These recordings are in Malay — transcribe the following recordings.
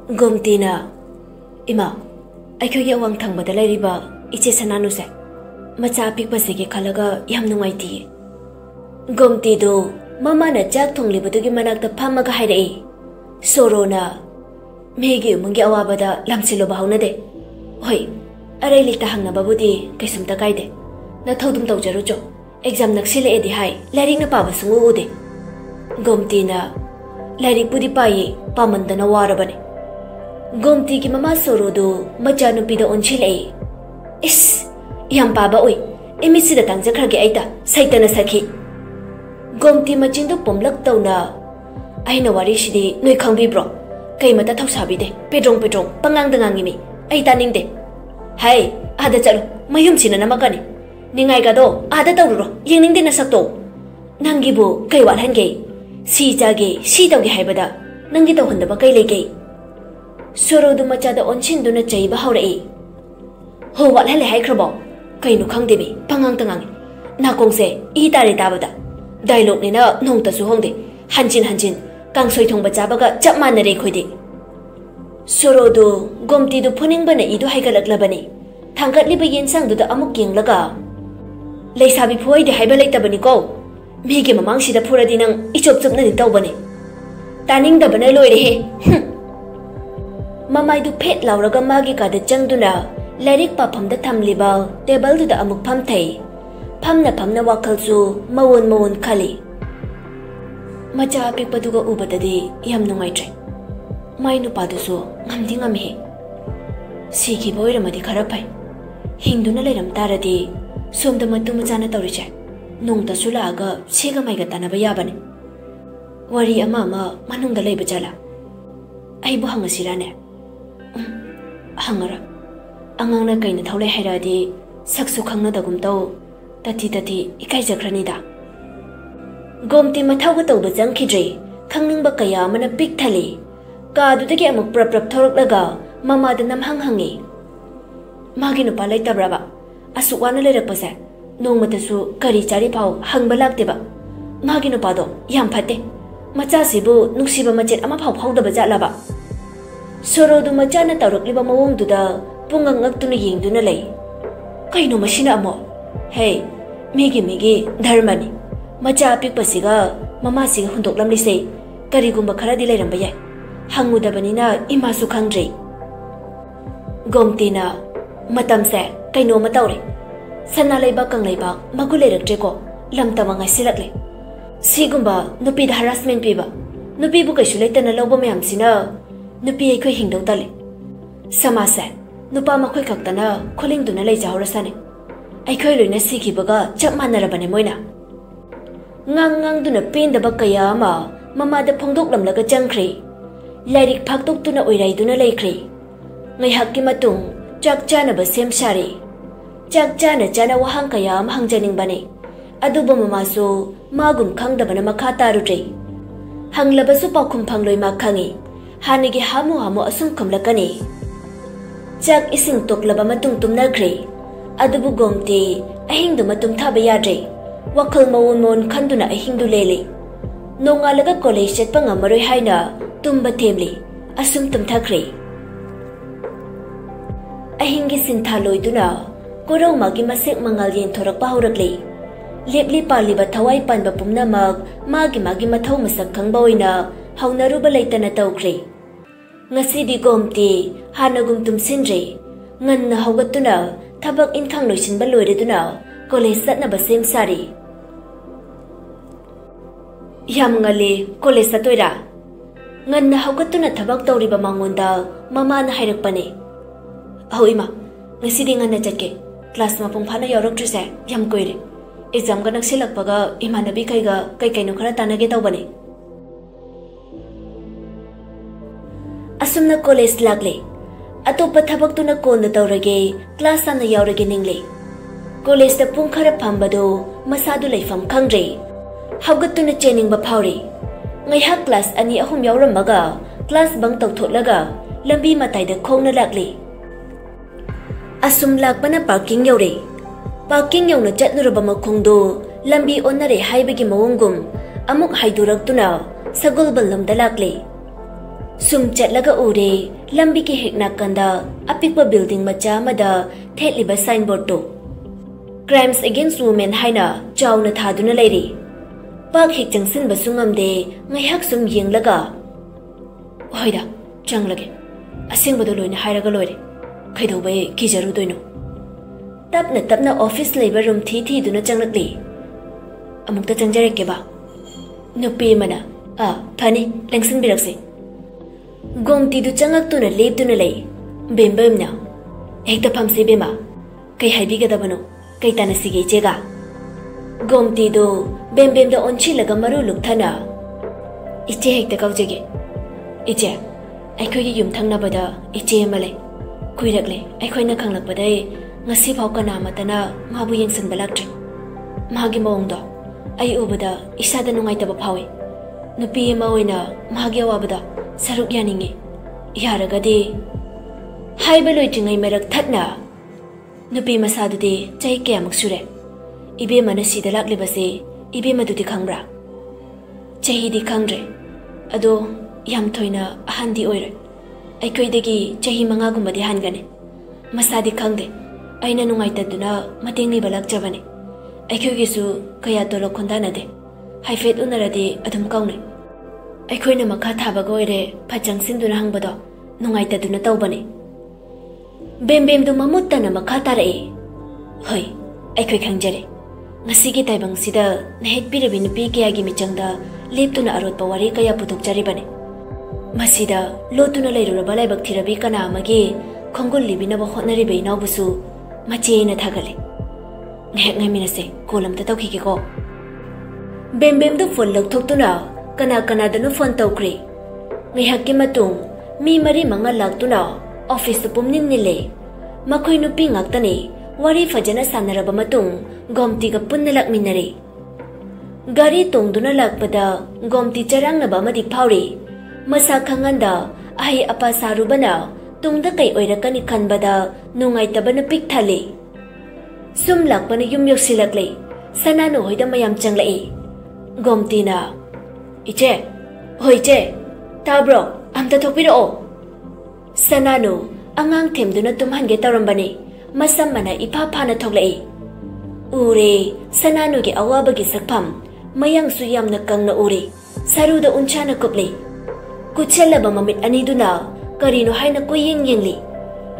Gomtina Ima Aikogi awang thangbada lairiba iche sananu se macha pikpa sege khalaga yam nungaiti Gomti do mama na jak thonglibudugi manakta phamaga hairai sorona megi umungi awabada lamsilo bahawna de hoi arai likta hangna babudi kaisumta kaide na thodum tawjaru jo exam naksile edi hai lairik na paba sungu ude Gomtina lairik budi pai pamandana warabane Gomti ki mama soro do macha nupi da onchile is yam paba oi emisi da tangja kharge aita saitana sakhi Gomti machin do pomlak tawna aina wari shidi noi khangbi bro kai mata thausabi de pedrong pangang dangang mi aita ning de hai ada chalu mayum china namakani ningai ga do ada tawro yengning de na sakto nangi bu kai wal hange si jage si tawgi haibada nangi taw handa ba kai lege Soro du macha da onchin du na chai ba haurai ho wal hale hai khrabo kai nu khang de bi pangang tangang na kong se I tare ta bada dialogue ni na nong ta su hong de hanjin kang soi thong ba cha ba ga chap man na re khoi de Soro du Gomti du phuning ba na I du hai ga lak la bani thangkat li ba yin sang du da amuk king laga leisabi phuai de hai ba lai ta bani ko mi ge mamang si da phura di nang I chop ni taw bani taning da bana loi re he Mamai du pet lauraga magi ka da changduna lairik pa pham da thamliba table du da amuk pham thei phamna wakal chu mawon khali macha pe paduga ubadadi yam nungai tre mai nu pa du so ngamdi ngam he sigi boira madi khara pai hingduna leiram taradi somda matu machana tawri che nong ta sula ga siga mai ga tanaba yabane wari ama manung da leiba jala ai bu hangasirane hangara angangna kaina thaule hairadi saksu khangna dagum taw tati ikai jakrani da Gomti mathau ga taw ba jangkhidre khangning ba kaya mana pik thali ka du dagi amuk prap thorok laga mama da nam hangi magi no palai tabraba asu wana le rakpa sa nong mata su kari chari pau hangba lakte ba magi no pado yam phate macha sibu nuksiba machet ama phau da ba jala ba Soro du macha na tawrak liba mawong du da pungang ngak tu na ying du na lay kaino masina amo hey migi dharmani macha apik pasiga mama siga hundok lam lise kari gumba khara di lay rambaya hangu da banina ima su khangdre Gomtina matam se kaino matawre sana lay ba kang lay ba magulay raktre ko lam tama ngay silak le sigumba nupi da harassment piba nupi bu kaisu lay tana lawba mayam sina nupi ai khoi hingdau tale samasa nupa ma khoi khaktana kholing duna lei jawrasane ai khoi loina sikhi baga chap manara bane moina ngang duna pen da bakaya ma mama da phongdok lam laga changkhri lairik phaktok tuna oirai duna leikhri ngai hakki matung chak chana ba sem sari chak chana wahang kaya am hangjaning bane aduba mama so magum khangda bana makha taru tre hanglaba su pakhum phangloi ma khangi Hanigi hamu asung kamlakani chak ising toklaba matung tumna khre adubu Gomti ahing du matum thaba yadre wakal mawon khanduna ahing du lele nongalaga college chet pangamaroi haina tumba themli asum tum thakre ahingi sintha loiduna korau magi masek mangal yen thorak pa horakle lepli pali ba thawai panba pumna magi mathau masak khangba oina haunaruba leitana tawkre ngasidi Gomti hanagum tumsinre nganna hawgatuna thabak inkhang loisinba loireduna college satna ba sem sari yam ngale college satoira nganna hawgatuna thabak tawriba mangonda mama na hairakpane hoima ngasidi nganna chatke class ma pungphana yauraktrise yam koire exam ga naksilakpaga imanabi kaiga kaino khara tanage tawbane Asumna college lagle atopa thabak tu na kon da tawrage class ana yaurage ningle college da pung khara phambado masadu leifam khangre hawgat tu na chening ba phawri ngai ha class ani ahum yauramaga class bang tawthoklaga lambi matai da khongna lagle asum lakpana parking yauna chatnuraba makhongdo lambi onare haibagi mawongum amuk haidurak tuna sagol ballam da lakle Sum chatlaga ure lambi ki hek nakanda apikpa building macha amada thetliba signboard to Crimes Against Women haina chawna thaduna leiri pak hek changsin basungamde ngaihak sum yenglaga hoida changlage asingbodo loina hairaga loire khaidobai kijaru doino tapna office labor room thi duna changlakli amukta changjare ke ba nupi mana phani lengsin birakse Gomti du changak tu na lep tu na lay bembem na ekta phamsi bema kai haibi ga dabano kai tana sige chega Gomti du bembem da onchi laga maru lukthana iche hekta kaujege iche ai khoi gi yum thangna bada iche male kuirakle ai khoi na khanglak badai ngasi phau kana matana mabu yengsan balaktre magi mawong do ai ubada isada nungai taba phawi nupi ma oina magi awabada saruk yaningi yaragadi haiba loitringai marak thatna nupi masadudi chai kayamuk sure ibe mana sida laklibase ibe madudi khangbra chahi di khangre ado yam thoina ahandi oire aikoidagi chahi manga gumadi hangane masadi khangde aina nungai taduna matengni balak jabane aikogisu kaya tolo khondana de haifet unaradi adum kaune aikoina makha thabaga oire phachang sinduna hangbado nungai taduna tawbane bembem du mamuttana makha tarai hoi aikoi khangjare ngasigi taibang sida nahet pirabi nupi kayagi michangda leptuna arotpa wari kaya puthokjari bane masida lotuna leiruraba laibak thirabi kana amagi khongol libinaba hotnari be naubusu macheina thagale nehek ngai minase kolamta tawkhige ko bembem du phone lokthokuna kana danu phone tawkri ngihakki matung mi mari manga laktuna office tu pumnin nile makhoi nupi ngaktani wari fajana sanaraba matung gomti ga punna lakminari gari tongduna lakpada gomti charang na ba madi phawri masa khanganda ai apa sarubana tungda kai oirakani khanbada nungai tabana pik thale sum lakpana yum yosilakle sananu hoida mayam changlai gomti na iche hoi che tabro amta thokpiro sananu angang themduna tumhange tarambani masam mana ipa phana thoklai ure sananu ge awabagi sakpham mayang su yamna kangna ure saruda unchana kople kuchellaba mamit aniduna karino haina koyeng yengli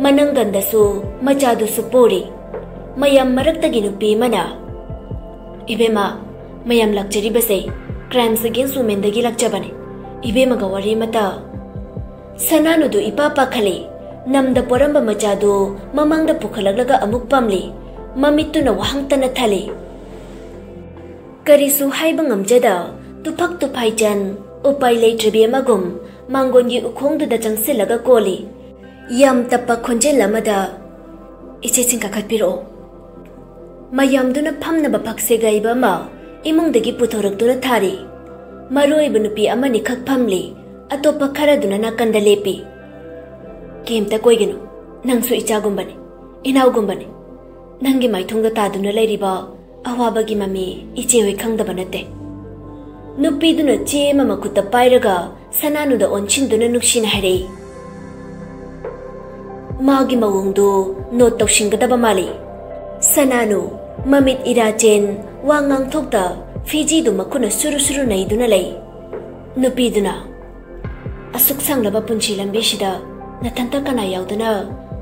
mananganda su machadu su pori mayam maraktagi nupi mana ibema mayam lakchari base Crimes Against Women dagi lakchabane ibema ga wari mata sananu du ipapa khale namda poramba machadu mamangda pukhalaglaga amuk pamli mamituna wahangtana thale karisu haiba ngamjada tuphak tuphaijan upai leitribi amagum mangongi ukhongdu da changsilaga koli yam tappa khonjel amada iche chingka khatpiro mayamduna phamna ba phakse gaiba ma imungdagi puthorakduna thari maroiba nupi amani khak phamli atopa kharaduna nakanda lepi kemta koigino nangsu ichagumbani inaugumbani nangi maithungda taduna leiriba awabagi mami iche hoi khangdaba nate nupi duna che mama kutta pairaga sananu da onchinduna nuksina harei magi mawungdu not tawshingadaba mali sananu mamit irachen wangang thokta fiji du makuna suru naiduna lei nupi duna asuk sanglaba punchi lambi shida nathanta kana yauduna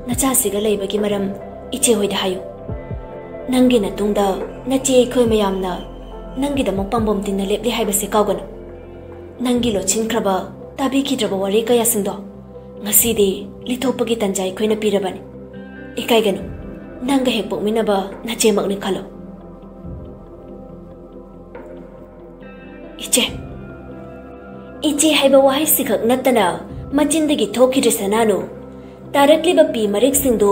nachasiga leibagi maram iche hoida hayu nangi na tungda nache khoi mayamna nangi da mopambom tinna lepli haibase kawgana nangi lo chinkraba tabi kidraba wari kaya singdo ngasidi lithopagi tanjai khoina pirabani ikai ganu nanga hepok minaba nache makni khalo iche haiba wahai sikhak natana machindagi thokire sananu tarakliba pi marik singdo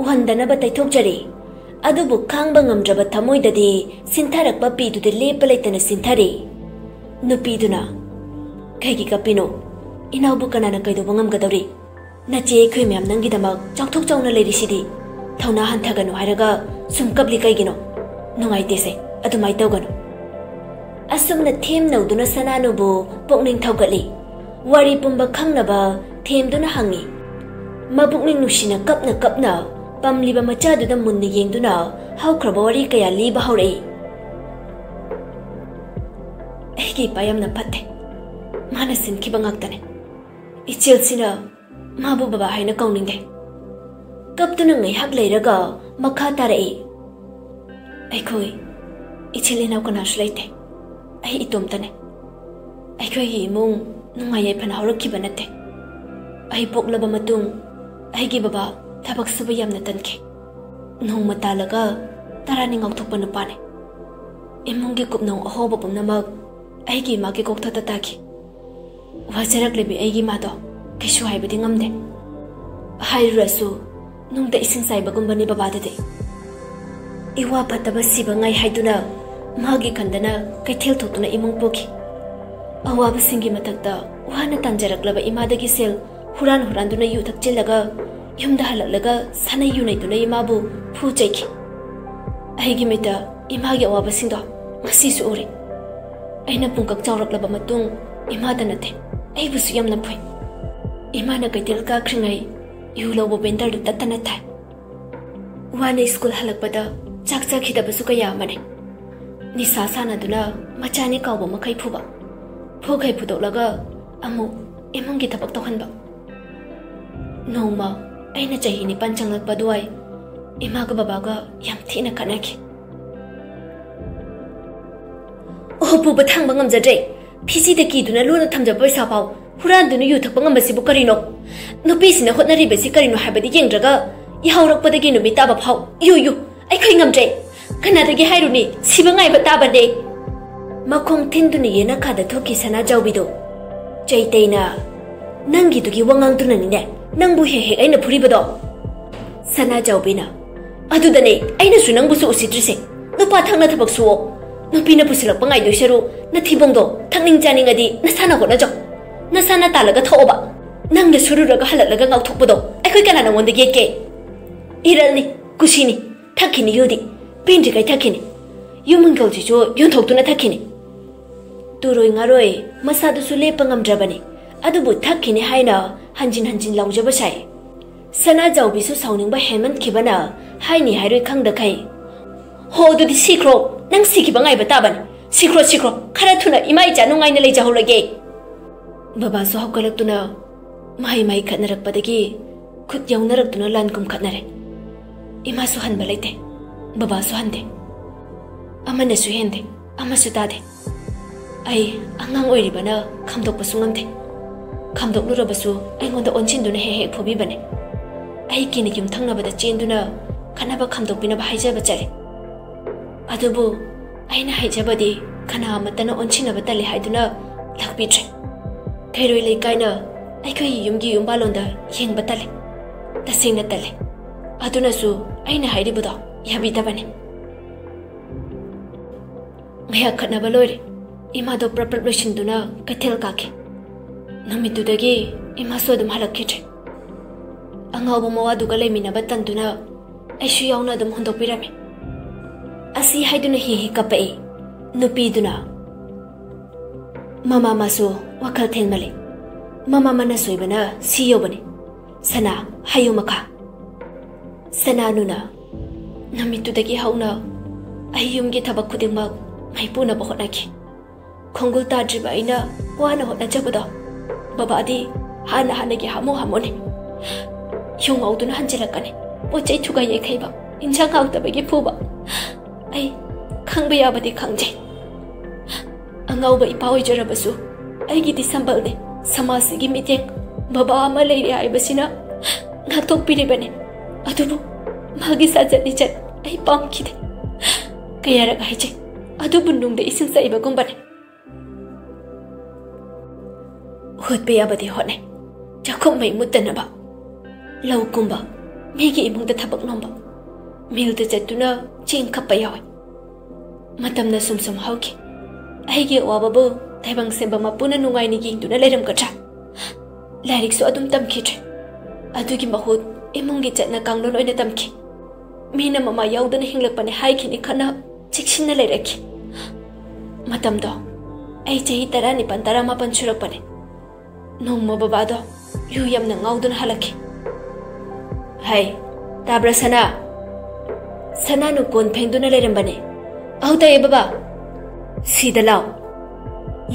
uhandana ba taithokjari adubu khangba ngamdraba thamoidadi sintharakpa pi du de lepalaitana sinthari nupiduna kaigi kapino inaubu kanana kaido bangam gadori nache khoi myam nangi damak chakthok chawna leirisidi thauna hanthaganu hairaga sumkabli kaigino nungai tese adumai tawganu asumna them nauduna sananu bu pokning thawgali wari pumba khangnaba themduna hangi mabukning nusina kapna pamliba machaduna munna yengduna haukraba wari kaya liba haurai egi payamna patte mana sinkiba ngaktane ichelsina mabu baba haina kauningde kaptuna ngai hak leiraga makha tarai aikhoi ichilina kanash leite ai itomtane aikhoi imung nungai phana haurakhiba nate ai poklaba matung ai gi baba thabak suba yamna tanke nongma talaga tarani ngauthokpa nupane imung gi kupnong ahoba pumnamak ai gi ma gi kokta tataki wajarak lebi ai gi ma do kishu haibadi ngamde hai rasu nungda ising sai bagumbani baba de iwa pataba siba ngai haiduna magi khandana kaithel thotuna imung poki awaba singi matakta wana tanjaraklaba imadagi sel huran duna yu thakchilaga yumda halaklaga sanai yunai duna imabu phu chaiki aigi mita imagi awaba singdo ngasi su ore aina pungkak chawraklaba matung imada nate aibu su yamna phoi imana kaitel ka khringai yu lobo bender du tatana thai wana school halakpada chakcha khidabasu kaya mane nisa sana duna machani kawba makai phuba phogai phudolaga amu imungi thabak tohanba noma aina chahi ni panchanglak paduai imaga babaga yam thina kanaki opu bathang bangam jadre phisi de ki duna lona thamja paisa pau huran duna yu thakpa ngam basibu karino nupi sina hotnari besi karino habadi yengraga ihaurak padagi numi taba phau yu ai khoi ngamjre kanadagi hairuni sibangai bataba de makhong thinduni yena khada thoki sana jawbido chaiteina nangi dugi wangang tunani ne nangbu he aina phuribado sana jawbina adudane aina su nangbu su usitrise nupa thangna thabak suo nupina pusilak pangai doiseru na thibongdo thangning janing adi nasana hona jo nasana talaga thoba nangge sururaga halalaga ngau thokpado aikoi kana nangwonda geke iralni kushini thakini yodi pindri kai thakini yumungol ji jo yon thoktuna thakini turoi ngaroi masadu su lepangam drabani adubu thakini haina hanjin laujaba sai sana jawbi su sauning ba heman khibana haini hairoi khangda khai ho du di sikro nang sikiba ngai bataban sikro khara thuna imai janu ngai na lei jahulage baba su hokalak tuna mai khatnarak padagi khut yaunarak tuna lan kum khatnare ima su han balaite baba su hande amana su hende ama su tade ai angang oiribana khamdok pasungamde khamdok lurabasu aingonda onchinduna he phobi bane ai kini kim thangnabada chenduna khanaba khamdok bina haijaba chare adubu aina haijabadi khana amatana onchina batali haiduna lakpitre khairoi leikaina aikhoi yumgi yumbalonda yeng batale tasingna tale aduna su aina hairibudo yabidabane ngaya khanaba loire imado preparation duna kathel kake namitudagi imaso dum halakkitre angabu mawadu galai minaba tanduna aishu yauna dum hondok pirame asi haiduna hi kapai nupi duna mama maso wakal thenmale mama mana soibana siyo bane sana hayu makha sana nuna namitudagi hauna ayumgi thabak khudingmak maipuna bahonaki khongul tadriba aina wana hotna jabada baba adi hana gi hamone yung auduna hanjilakane pochai thuga ye khaiba injang hautaba gi phuba ai khangba yabadi khangje angauba ipawai jarabasu ai gi disambal ne samasi gi mitek baba ama leiri aibasina ngatok piribane adubu magi sajani chat ai pamkhide kayara gaije adubu nungde isin saiba gumbane hotbe yabadi hone jakhum mai mutanaba lau kumba migi imungda thabak nomba milda jatuna ching khappa yawi matamna sumsum hauki aigi wababu taibang semba mapuna nungai ni gingduna leram katra lairik su adum tamkhitre adugi mahut imungi chatna kanglon oina tamki mina mama yaudana hinglakpane haikini khana chiksinna leiraki matamdo ai chahi 19 18 surakpane nongma babado yu yamna ngauduna halaki hai tabra sana nu kon phengduna lerambane auta e baba sida law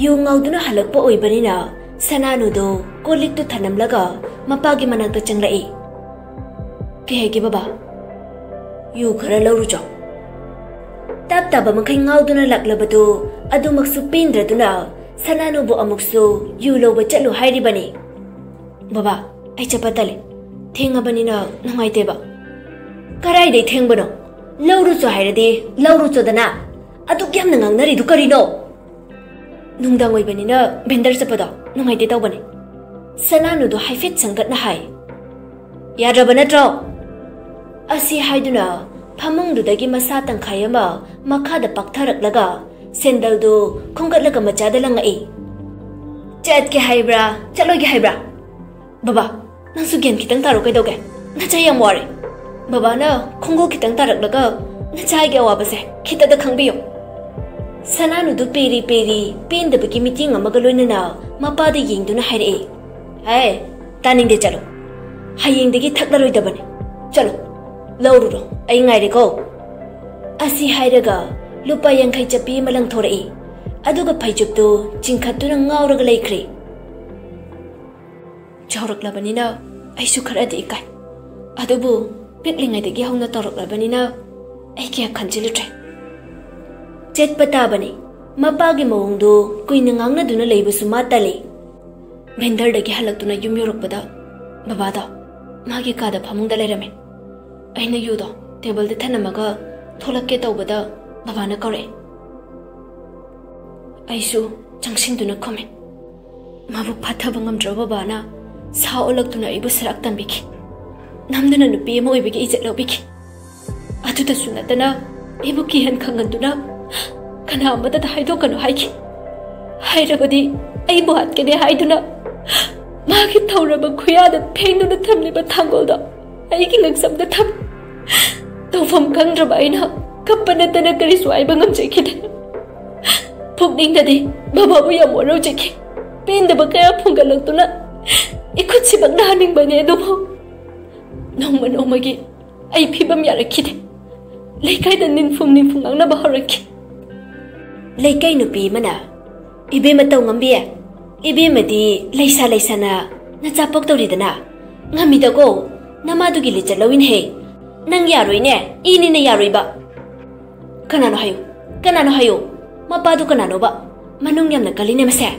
yu ngauduna halakpa oibanina sana nu do kolik tu thanamlaga mapagi manakta changlai ke hege baba yu khara lawru jo tap taba makai ngauduna laklabadu adumaksu pendraduna sana nu bo amuksu yu loba chatlu hairi bani baba ai chapatale thenga banina nangai teba karai dei thengbano lawru cho hairade lawru cho dana adu kyam nangang nari du karino nungdang oi banina bender chapado nangai te tawbani sana nu do haifet sangat na hai yadrabana tro asi haiduna phamung du dagi masa tangkhai ama makha da paktharak laga sendal do khongat laga macha da langai chat ke haibra chaloi ke haibra baba nang su gen kitang taro kai doge na chai yam wari baba na khongo kitang tarak laga na chai ge wa base khita da khangbiyo sananu du peri pen da bagi meeting amaga loina na mapa da ying du na haire hai taning de chalo hayeng dagi thaklaroi da bane chalo lawru ro ai ngai re ko asi hairaga lupa yang khai chapi malang thorai aduga phaijup tu chingkhat tu na ngauraga laikre chaurak labanina ai su khara de kai adubu piklingai de gi hauna torok labanina ai kya khanjilutre jet pata bani mapa gi mawung do kuina ngangna duna leibu su matale bender de gi halak tuna yum yorok pada baba da magi ka da phamung da lerame aina yu do table de thanamaga tholakke tawbada baba na kore aisu changsing duna khome mabuk phatha bangam dro baba na sa olak tuna ibu sarak tambiki namduna nupi mo ibigi ijet lobiki atu da sunatana ibu ki han khangan duna kana amada da haido kanu haiki hairabadi ai bu hat ke de haiduna magi thawraba khuya da phengduna thamliba thangol da ai ki langsam da tham tawfam kangraba aina kapana tana kari swai bangam chekide phukning da de baba bu yam waro cheki penda ba kaya phungalak tuna ikut si bang naning bane do mo nong magi ai phibam ya rakhide leikai da nin phung ang na ba harakhi leikai nu pi mana ibe ma taw ngambi ibe ma di leisa na na chapok tori dana ngami da ko nama du gi li chalawin he nang ya roi ne ini ne ya roi ba kana no hayo mapa du kana no ba manung yam na kali ne mase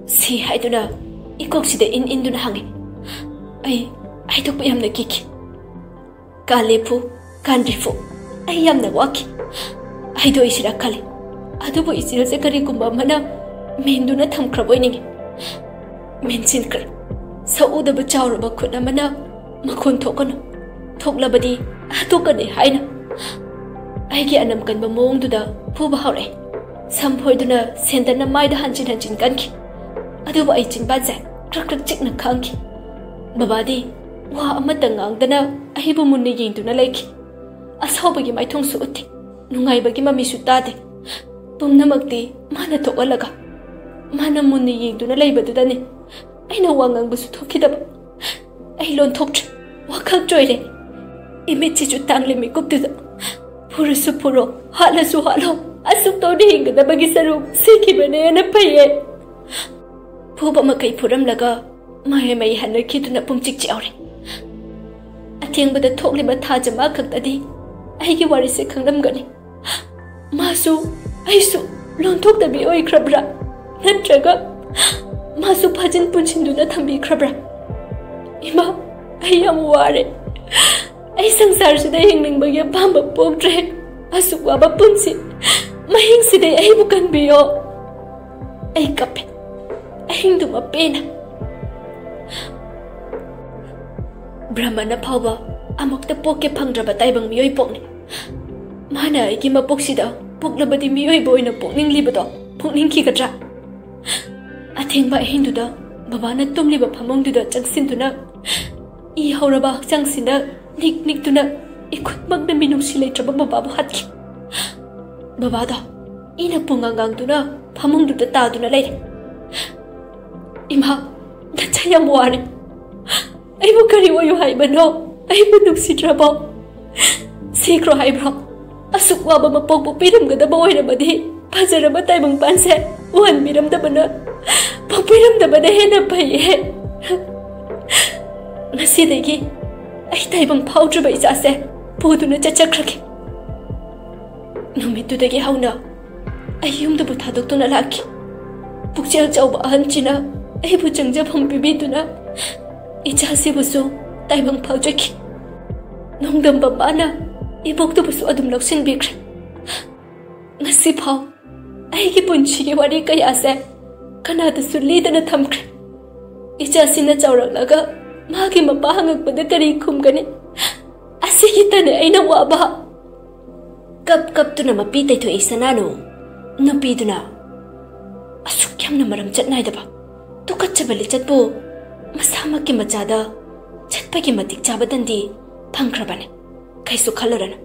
si haiduna ikok sida in duna hangi ai tok yam na kiki kalepu kanrifu ai yam na waki ai do isira kale adu bo isira se kari kumba mana menduna thamkraboi ningi mensin kar sauda ba chawra ba khuna mana makon thokano thoklabadi atokane haina ai gi anam kan ba mong du da phu ba hore samphoi duna sendana mai da hanjin kanki adu ba ai chin ba ja krak chik na khangki babadi wa amata ngangdana ai bu munni yin duna laiki asawbagi mai thong su utti nungai bagi mami su tade pumnamakti mana thokalaga mana munni yin duna laibadu dane aina wangang bu su thokidaba ai lon thoktre wakhak joire imechi chu tangle mi kuptu da purasu puro halasu halo asuk to ding da bagi saru siki bane na paye phuba makai phuram laga mai hanna khituna pumchik chawre atheng bada thokli ba tha jama khak tadi ai gi wari se khangdam gani masu aisu lon thok da bi oi khrabra natraga masu phajin punchin duna thambi khrabra ima ai am ware ai sangsar se dai hingning ba ya bamba poktre asu wa ba punsi mahing se dai ai bukan biyo ai kape ai hindu ma pena brahmana phawba amukta poke phangraba taibang miyoi pokne mana ai ki ma poksida poklabadi miyoi boina pokning libado pokning ki gadra athengba hindu da babana tumliba phamong du da changsin tuna I hauraba changsina nik tuna ikut magna minung silai traba baba bu hatki baba da ina pungangang tuna phamong du ta tuna lai Ima, nacha yam wari. Aibu kari wayu haibano. Aibu nuksidrabo. Sikro haibro. Asuk waba mapokpo piramgadaba oiramadi. Phajaraba taibang panse wan biramdabana. Pokpiramdabana hena phaye. Ngasidagi ai taibang phaudraba ijase puduna chachakhrage. Numitudagi hauna ai yumdabu thadoktuna laki. Pukchel chauba ahanchina aibu changjabham pibiduna ichasibusu taibang phaujaki. Nongdamba mana iboktubusu adum laksinbikre. Ngasi phau aigi punchigi wari kayase kanadasu lidana thamkre. Ichasina chauraklaga magi mapa hangakpada kari khumgani. Asigi tane aina waba. Kap tuna mapi taithoi sananu nupiduna asuk yamna maram chatnaidaba tukachhabali chatbu masamaki machada chatpagi matik chabadandi phangkhrabane kaisu khalorana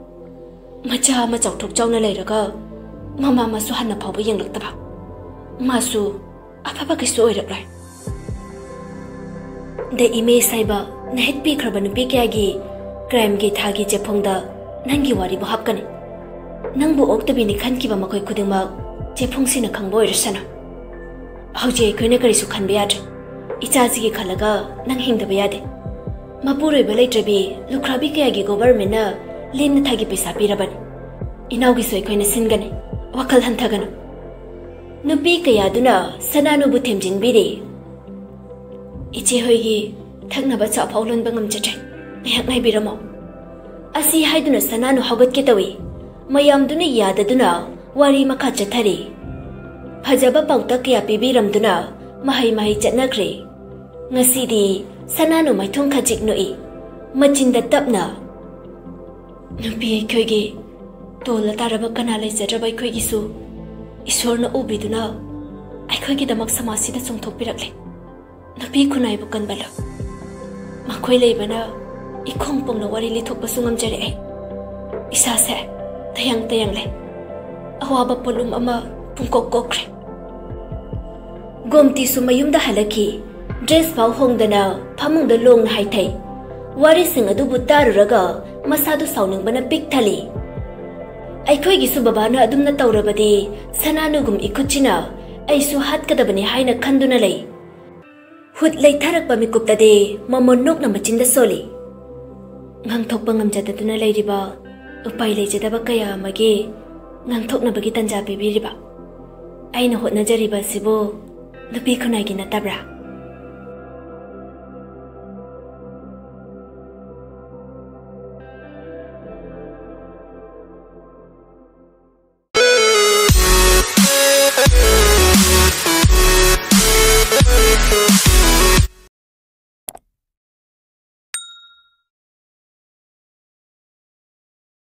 macha ma chauthok chauna leiraga mama masu hanna phawba yenglaktaba masu afaba kaisu oiraklai the image saiba nahet pi khrabanu pi kyagi crime gi thagi chephongda nangi wari bu hapkani nangbu oktabini khankiba makoi khudingma chephungsina khangbo oirasana hauji koina karisu khanbe yadre ichaji gi khalaga nang hingdaba yade mapuroi balai trebi lukhrabi kyagi government na lin thagi pesa pirabani inaugi soi koina singane wakal hanthagana nupi kayaduna sananu bu themjing biri ichi hoigi thagnaba cha phaulon bangam chatre yak ngai biramo asi haiduna sananu hagat ke tawi mayamduna yadaduna wari makha chathari phajaba pauta kya pibiramduna mahai chatnakre ngasidi sananu maithong khajik noi machinda tapna nupi khoigi tola taraba kana lai jaraba khoigi su isorna ubiduna ai khoigi damak samasida chongthok pirakle nupi khunai bu kanbala makhoi leibana ikhong pongna wari lithok pasungam jare ai isa se tayang le awaba polum ama pungkok kokre gomti su mayumda halaki dress pau hongdana phamungda long hai thai wari sing adu butaruraga masadu sauning bana pik thali ai khoi gi su babana adumna tawrabadi sananugum ikuchina ai su hat kadabani haina khanduna lei hut lei tharak pa mikupta de mamon nok na machinda soli ngang thok bangam jadaduna leiriba upai leijadaba kaya mage ngang thok na bagi tanja bibiriba aina hotna jariba sibo nupi khunai gi natabra